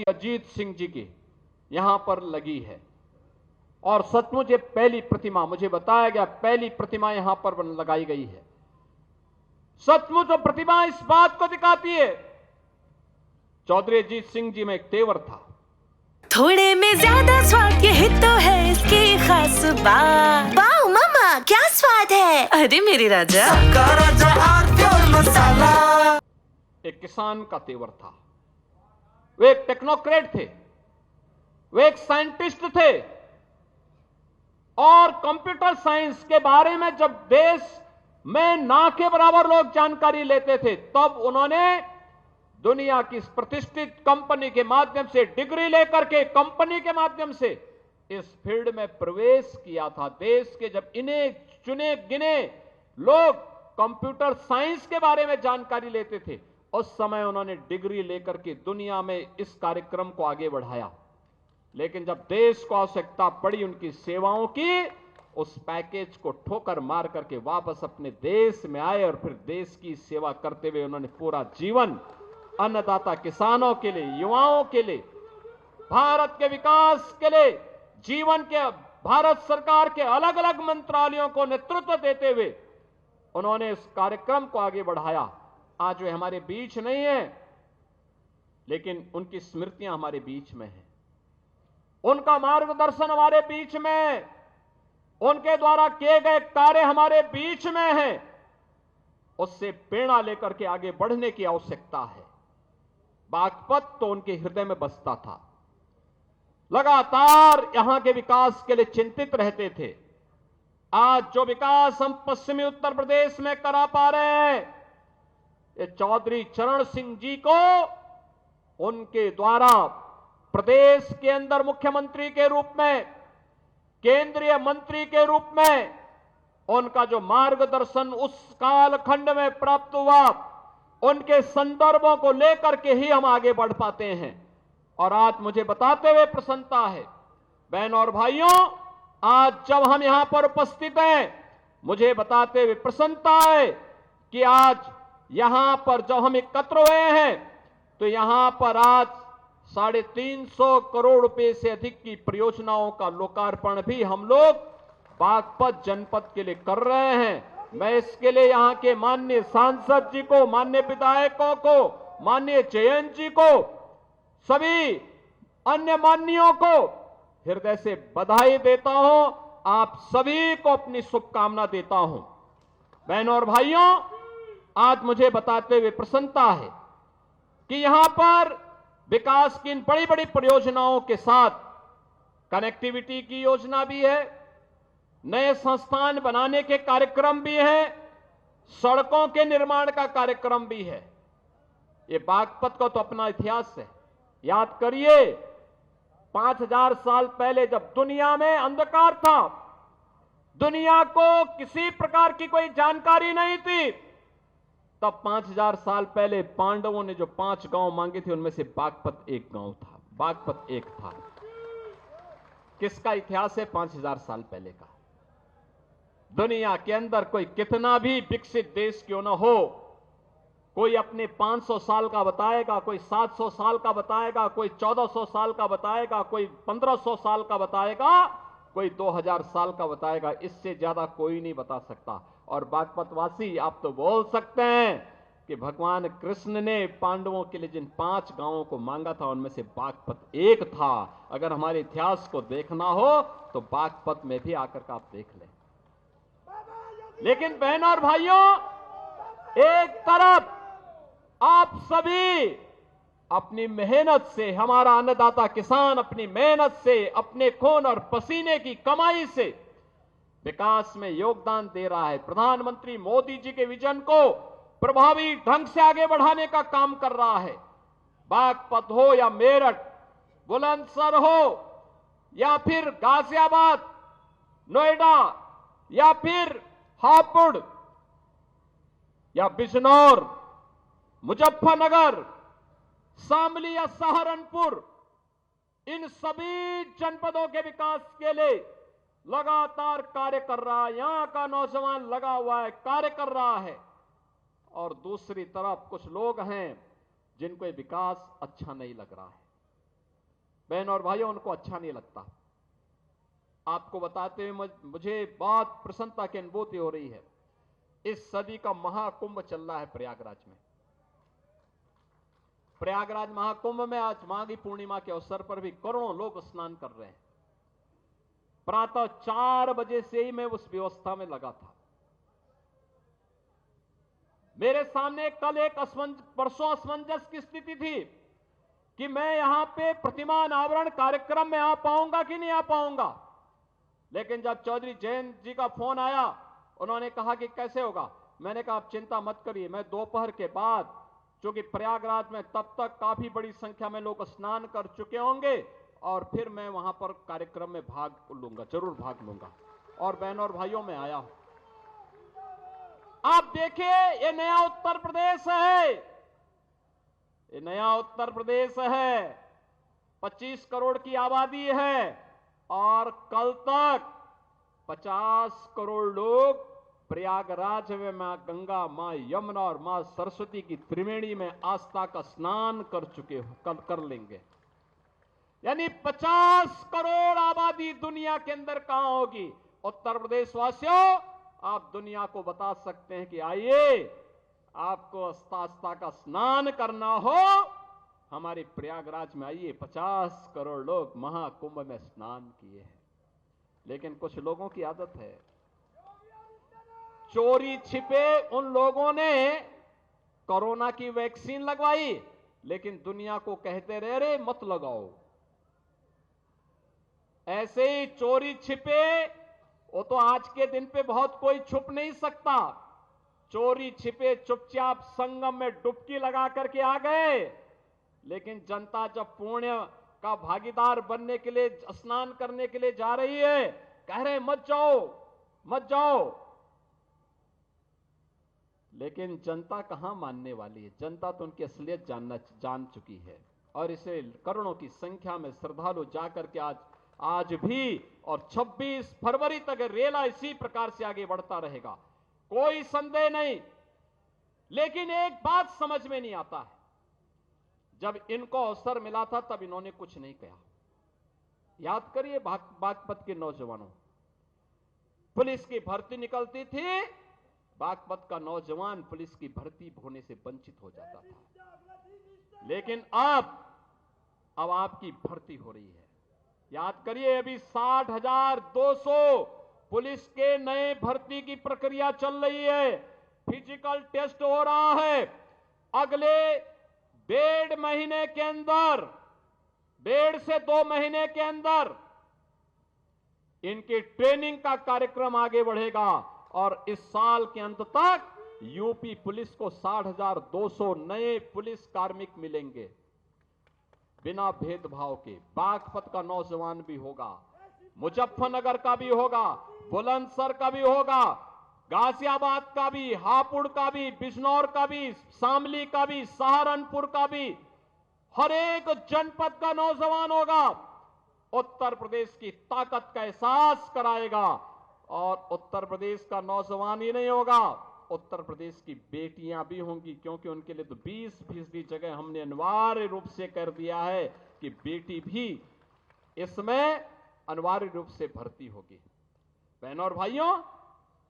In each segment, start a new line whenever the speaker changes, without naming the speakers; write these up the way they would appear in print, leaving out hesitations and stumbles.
अजीत सिंह जी की यहां पर लगी है और सचमुच ये पहली प्रतिमा, मुझे बताया गया पहली प्रतिमा यहां पर लगाई गई है। सचमुच वो प्रतिमा इस बात को दिखाती है, चौधरी अजीत सिंह जी में एक तेवर था।
थोड़े में ज्यादा स्वाद, यही तो है इसकी खास बात।
वाओ मामा, क्या स्वाद है।
अरे मेरे राजा,
मसाला।
एक किसान का तेवर था, वे एक टेक्नोक्रेट थे, वे एक साइंटिस्ट थे और कंप्यूटर साइंस के बारे में जब देश में ना के बराबर लोग जानकारी लेते थे, तब उन्होंने दुनिया की प्रतिष्ठित कंपनी के माध्यम से डिग्री लेकर के कंपनी के माध्यम से इस फील्ड में प्रवेश किया था। देश के जब इन्हें चुने गिने लोग कंप्यूटर साइंस के बारे में जानकारी लेते थे, उस समय उन्होंने डिग्री लेकर के दुनिया में इस कार्यक्रम को आगे बढ़ाया। लेकिन जब देश को आवश्यकता पड़ी उनकी सेवाओं की, उस पैकेज को ठोकर मार करके वापस अपने देश में आए और फिर देश की सेवा करते हुए उन्होंने पूरा जीवन अन्नदाता किसानों के लिए, युवाओं के लिए, भारत के विकास के लिए जीवन के भारत सरकार के अलग अलग मंत्रालयों को नेतृत्व देते हुए उन्होंने इस कार्यक्रम को आगे बढ़ाया। आज वे हमारे बीच नहीं है, लेकिन उनकी स्मृतियां हमारे बीच में है, उनका मार्गदर्शन हमारे बीच में है, उनके द्वारा किए गए कार्य हमारे बीच में है। उससे प्रेरणा लेकर के आगे बढ़ने की आवश्यकता है। बागपत तो उनके हृदय में बसता था, लगातार यहां के विकास के लिए चिंतित रहते थे। आज जो विकास हम पश्चिमी उत्तर प्रदेश में करा पा रहे हैं, ये चौधरी चरण सिंह जी को उनके द्वारा प्रदेश के अंदर मुख्यमंत्री के रूप में, केंद्रीय मंत्री के रूप में उनका जो मार्गदर्शन उस कालखंड में प्राप्त हुआ, उनके संदर्भों को लेकर के ही हम आगे बढ़ पाते हैं। और आज मुझे बताते हुए प्रसन्नता है, बहनों और भाइयों, आज जब हम यहां पर उपस्थित हैं, मुझे बताते हुए प्रसन्नता है कि आज यहां पर जब हम एकत्र हुए हैं, तो यहां पर आज 350 करोड़ रुपए से अधिक की परियोजनाओं का लोकार्पण भी हम लोग बागपत जनपद के लिए कर रहे हैं। मैं इसके लिए यहां के माननीय सांसद जी को, माननीय विधायकों को, माननीय जयंत जी को, सभी अन्य माननीयों को हृदय से बधाई देता हूं। आप सभी को अपनी शुभकामना देता हूं। बहनों और भाइयों, आज मुझे बताते हुए प्रसन्नता है कि यहां पर विकास की इन बड़ी बड़ी परियोजनाओं के साथ कनेक्टिविटी की योजना भी है, नए संस्थान बनाने के कार्यक्रम भी है, सड़कों के निर्माण का कार्यक्रम भी है। ये बागपत का तो अपना इतिहास है। याद करिए, 5000 साल पहले जब दुनिया में अंधकार था, दुनिया को किसी प्रकार की कोई जानकारी नहीं थी, तब 5000 साल पहले पांडवों ने जो 5 गांव मांगे थे, उनमें से बागपत एक गांव था, बागपत एक था। किसका इतिहास है? 5000 साल पहले का। दुनिया के अंदर कोई कितना भी विकसित देश क्यों ना हो, कोई अपने 500 साल का बताएगा, कोई 700 साल का बताएगा, कोई 1400 साल का बताएगा, कोई 1500 साल का बताएगा, कोई 2000 साल का बताएगा। इससे ज्यादा कोई नहीं बता सकता। और बागपतवासी, आप तो बोल सकते हैं कि भगवान कृष्ण ने पांडवों के लिए जिन 5 गांवों को मांगा था, उनमें से बागपत एक था। अगर हमारे इतिहास को देखना हो तो बागपत में भी आकर का आप देख लें। लेकिन बहनों और भाइयों, एक तरफ आप सभी अपनी मेहनत से, हमारा अन्नदाता किसान अपनी मेहनत से, अपने खून और पसीने की कमाई से विकास में योगदान दे रहा है। प्रधानमंत्री मोदी जी के विजन को प्रभावी ढंग से आगे बढ़ाने का काम कर रहा है। बागपत हो या मेरठ, बुलंदशहर हो या फिर गाजियाबाद, नोएडा या फिर हापुड़ या बिजनौर, मुजफ्फरनगर, शामली या सहारनपुर, इन सभी जनपदों के विकास के लिए लगातार कार्य कर रहा है। यहां का नौजवान लगा हुआ है, कार्य कर रहा है। और दूसरी तरफ कुछ लोग हैं जिनको ये विकास अच्छा नहीं लग रहा है। बहन और भाइयों, उनको अच्छा नहीं लगता। आपको बताते हुए मुझे बहुत प्रसन्नता की अनुभूति हो रही है। इस सदी का महाकुंभ चल रहा है प्रयागराज में। प्रयागराज महाकुंभ में आज माघी पूर्णिमा के अवसर पर भी करोड़ों लोग स्नान कर रहे हैं। प्रातः 4 बजे से ही मैं उस व्यवस्था में लगा था। मेरे सामने कल एक परसों असमंजस की स्थिति थी कि मैं यहां पे प्रतिमा अनावरण कार्यक्रम में आ पाऊंगा कि नहीं आ पाऊंगा। लेकिन जब चौधरी जयंत जी का फोन आया, उन्होंने कहा कि कैसे होगा। मैंने कहा आप चिंता मत करिए, मैं दोपहर के बाद, चूंकि प्रयागराज में तब तक काफी बड़ी संख्या में लोग स्नान कर चुके होंगे, और फिर मैं वहां पर कार्यक्रम में भाग लूंगा, जरूर भाग लूंगा। और बहनों और भाइयों, में आया हूं। आप देखिए, ये नया उत्तर प्रदेश है, ये नया उत्तर प्रदेश है। 25 करोड़ की आबादी है और कल तक 50 करोड़ लोग प्रयागराज में मां गंगा, मां यमुना और मां सरस्वती की त्रिवेणी में आस्था का स्नान कर चुके हो, कल कर लेंगे। यानी 50 करोड़ आबादी दुनिया के अंदर कहां होगी। उत्तर प्रदेश वासियों, आप दुनिया को बता सकते हैं कि आइए, आपको आस्था का स्नान करना हो, हमारे प्रयागराज में आइए। 50 करोड़ लोग महाकुंभ में स्नान किए हैं। लेकिन कुछ लोगों की आदत है, चोरी छिपे उन लोगों ने कोरोना की वैक्सीन लगवाई, लेकिन दुनिया को कहते रहे रे मत लगाओ। ऐसे ही चोरी छिपे, वो तो आज के दिन पे बहुत कोई छुप नहीं सकता। चोरी छिपे चुपचाप संगम में डुबकी लगा करके आ गए। लेकिन जनता जब पुण्य का भागीदार बनने के लिए, स्नान करने के लिए जा रही है, कह रहे मत जाओ मत जाओ। लेकिन जनता कहां मानने वाली है। जनता तो उनकी असलियत जान चुकी है। और इसे करोड़ों की संख्या में श्रद्धालु जाकर के आज भी और 26 फरवरी तक रेला इसी प्रकार से आगे बढ़ता रहेगा, कोई संदेह नहीं। लेकिन एक बात समझ में नहीं आता है, जब इनको अवसर मिला था तब इन्होंने कुछ नहीं कहा। याद करिए बागपत के नौजवानों, पुलिस की भर्ती निकलती थी, बागपत का नौजवान पुलिस की भर्ती होने से वंचित हो जाता था। लेकिन अब आपकी भर्ती हो रही है। याद करिए, अभी 60,200 पुलिस के नए भर्ती की प्रक्रिया चल रही है। फिजिकल टेस्ट हो रहा है। अगले 1.5 महीने के अंदर, 1.5 से 2 महीने के अंदर इनकी ट्रेनिंग का कार्यक्रम आगे बढ़ेगा और इस साल के अंत तक यूपी पुलिस को 60,200 नए पुलिस कार्मिक मिलेंगे, बिना भेदभाव के। बागपत का नौजवान भी होगा, मुजफ्फरनगर का भी होगा, बुलंदशहर का भी होगा, गाजियाबाद का भी, हापुड़ का भी, बिजनौर का भी, शामली का भी, सहारनपुर का भी, हर एक जनपद का नौजवान होगा। उत्तर प्रदेश की ताकत का एहसास कराएगा। और उत्तर प्रदेश का नौजवान ही नहीं होगा, उत्तर प्रदेश की बेटियां भी होंगी, क्योंकि उनके लिए तो 20% जगह हमने अनिवार्य रूप से कर दिया है कि बेटी भी इसमें अनिवार्य रूप से भर्ती होगी। बहनों और भाइयों,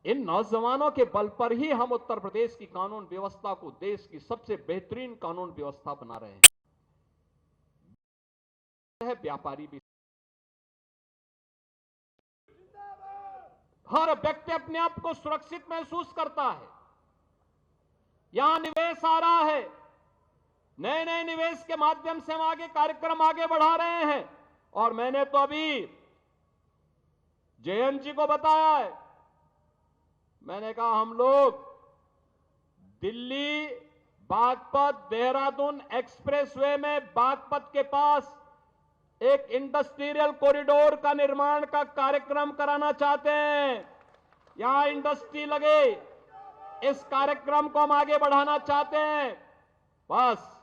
इन नौजवानों के बल पर ही हम उत्तर प्रदेश की कानून व्यवस्था को देश की सबसे बेहतरीन कानून व्यवस्था बना रहे हैं। व्यापारी भी, हर व्यक्ति अपने आप को सुरक्षित महसूस करता है। यहां निवेश आ रहा है, नए नए निवेश के माध्यम से हम कार्यक्रम आगे बढ़ा रहे हैं। और मैंने तो अभी जयंत जी को बताया है, मैंने कहा हम लोग दिल्ली बागपत देहरादून एक्सप्रेसवे में बागपत के पास एक इंडस्ट्रियल कॉरिडोर का निर्माण का कार्यक्रम कराना चाहते हैं। यहां इंडस्ट्री लगे, इस कार्यक्रम को हम आगे बढ़ाना चाहते हैं। बस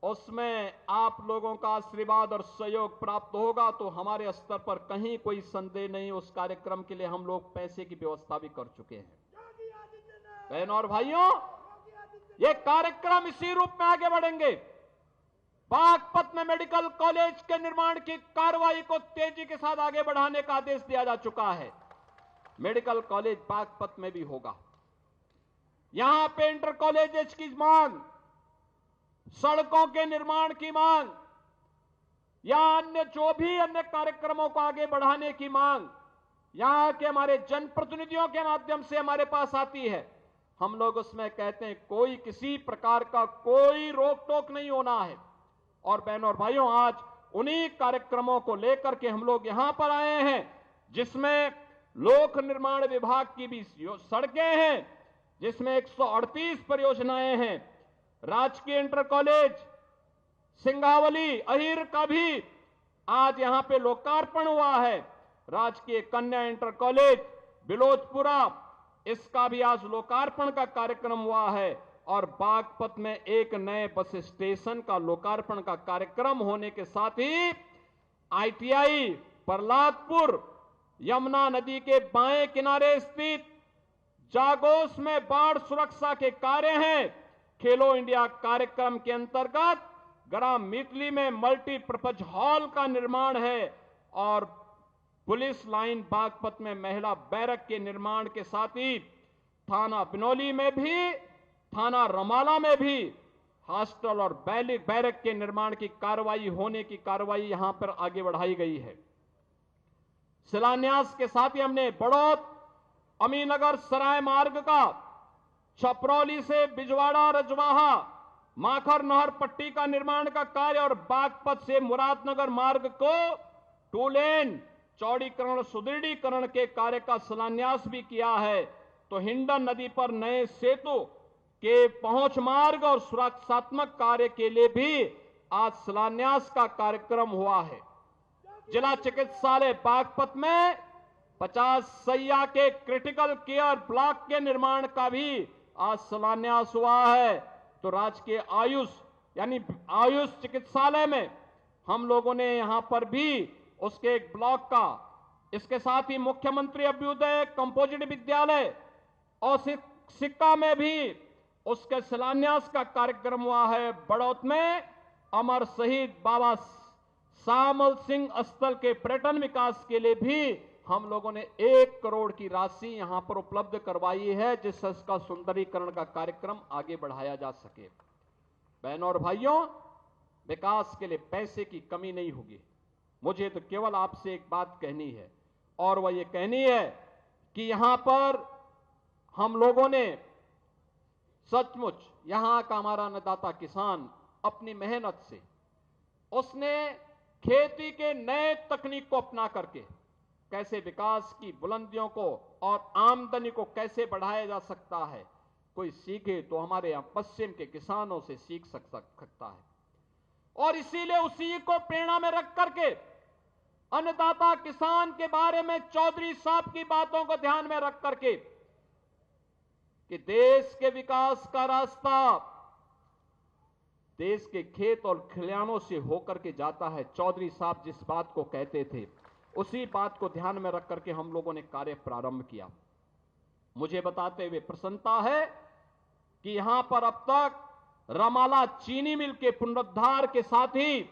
उसमें आप लोगों का आशीर्वाद और सहयोग प्राप्त होगा तो हमारे स्तर पर कहीं कोई संदेह नहीं। उस कार्यक्रम के लिए हम लोग पैसे की व्यवस्था भी कर चुके हैं। बहनों और भाइयों, ये कार्यक्रम इसी रूप में आगे बढ़ेंगे। बागपत में मेडिकल कॉलेज के निर्माण की कार्रवाई को तेजी के साथ आगे बढ़ाने का आदेश दिया जा चुका है। मेडिकल कॉलेज बागपत में भी होगा। यहां पे इंटर कॉलेजेस की मांग, सड़कों के निर्माण की मांग या अन्य जो भी अन्य कार्यक्रमों को आगे बढ़ाने की मांग यहां के हमारे जनप्रतिनिधियों के माध्यम से हमारे पास आती है। हम लोग उसमें कहते हैं कोई किसी प्रकार का कोई रोक टोक नहीं होना है। और बहनों और भाइयों, आज उन्हीं कार्यक्रमों को लेकर के हम लोग यहां पर आए हैं जिसमें लोक निर्माण विभाग की भी सड़कें हैं, जिसमें 138 परियोजनाएं हैं। राजकीय इंटर कॉलेज सिंगावली अहिर का भी आज यहां पे लोकार्पण हुआ है। राजकीय कन्या इंटर कॉलेज बिलोचपुरा, इसका भी आज लोकार्पण का कार्यक्रम हुआ है। और बागपत में एक नए बस स्टेशन का लोकार्पण का कार्यक्रम होने के साथ ही आईटीआई प्रहलादपुर यमुना नदी के बाएं किनारे स्थित जागोस में बाढ़ सुरक्षा के कार्य हैं। खेलो इंडिया कार्यक्रम के अंतर्गत ग्राम मितली में मल्टीपर्पज हॉल का निर्माण है। और पुलिस लाइन बागपत में महिला बैरक के निर्माण के साथ ही थाना बिनौली में भी, थाना रमाला में भी हॉस्टल और बैरक के निर्माण की कार्रवाई होने की कार्रवाई यहां पर आगे बढ़ाई गई है। शिलान्यास के साथ ही हमने बड़ौत अमीनगर सराय मार्ग का, छपरौली से बिजवाड़ा रजवाहा माखर नहर पट्टी का निर्माण का कार्य और बागपत से मुरादनगर मार्ग को 2 लेन चौड़ीकरण सुदृढ़ीकरण के कार्य का शिलान्यास भी किया है। तो हिंडन नदी पर नए सेतु के पहुंच मार्ग और सुरक्षात्मक कार्य के लिए भी आज शिलान्यास का कार्यक्रम हुआ है। जिला चिकित्सालय बागपत में 50 सैया के क्रिटिकल केयर ब्लॉक के निर्माण का भी आज शिलान्यास हुआ है। तो राजकीय आयुष यानी आयुष चिकित्सालय में हम लोगों ने यहां पर भी उसके एक ब्लॉक का, इसके साथ ही मुख्यमंत्री अभ्युदय कंपोजिट विद्यालय और सिक्का में भी उसके शिलान्यास का कार्यक्रम हुआ है। बड़ौत में अमर शहीद बाबा सामल सिंह स्थल के पर्यटन विकास के लिए भी हम लोगों ने 1 करोड़ की राशि यहां पर उपलब्ध करवाई है, जिससे इसका सुंदरीकरण का कार्यक्रम आगे बढ़ाया जा सके। बहनों और भाइयों, विकास के लिए पैसे की कमी नहीं होगी। मुझे तो केवल आपसे एक बात कहनी है, और वह ये कहनी है कि यहां पर हम लोगों ने सचमुच यहां का हमारा अन्नदाता किसान अपनी मेहनत से उसने खेती के नए तकनीक को अपना करके कैसे विकास की बुलंदियों को और आमदनी को कैसे बढ़ाया जा सकता है, कोई सीखे तो हमारे यहां पश्चिम के किसानों से सीख सकता है। और इसीलिए उसी को प्रेरणा में रख करके अन्नदाता किसान के बारे में चौधरी साहब की बातों को ध्यान में रख करके कि देश के विकास का रास्ता देश के खेत और खलिहानों से होकर के जाता है। चौधरी साहब जिस बात को कहते थे उसी बात को ध्यान में रख करके हम लोगों ने कार्य प्रारंभ किया। मुझे बताते हुए प्रसन्नता है कि यहां पर अब तक रमाला चीनी मिल के पुनरुद्धार के साथ ही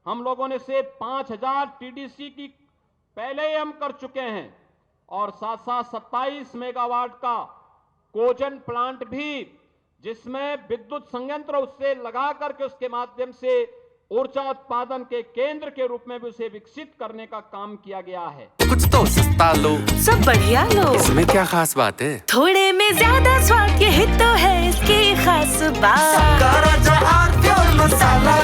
हम लोगों ने से 5000 टीडीसी की पहले ही हम कर चुके हैं, और साथ साथ 27 मेगावाट का कोजन प्लांट भी, जिसमें विद्युत संयंत्र उससे लगा करके उसके माध्यम से ऊर्जा उत्पादन के केंद्र के रूप में भी उसे विकसित करने का काम किया गया है।
कुछ तो सस्ता लो,
सब बढ़िया लो,
इसमें क्या खास बात है?
थोड़े में ज्यादा स्वाद, यही तो है इसकी खास बात।
मसाला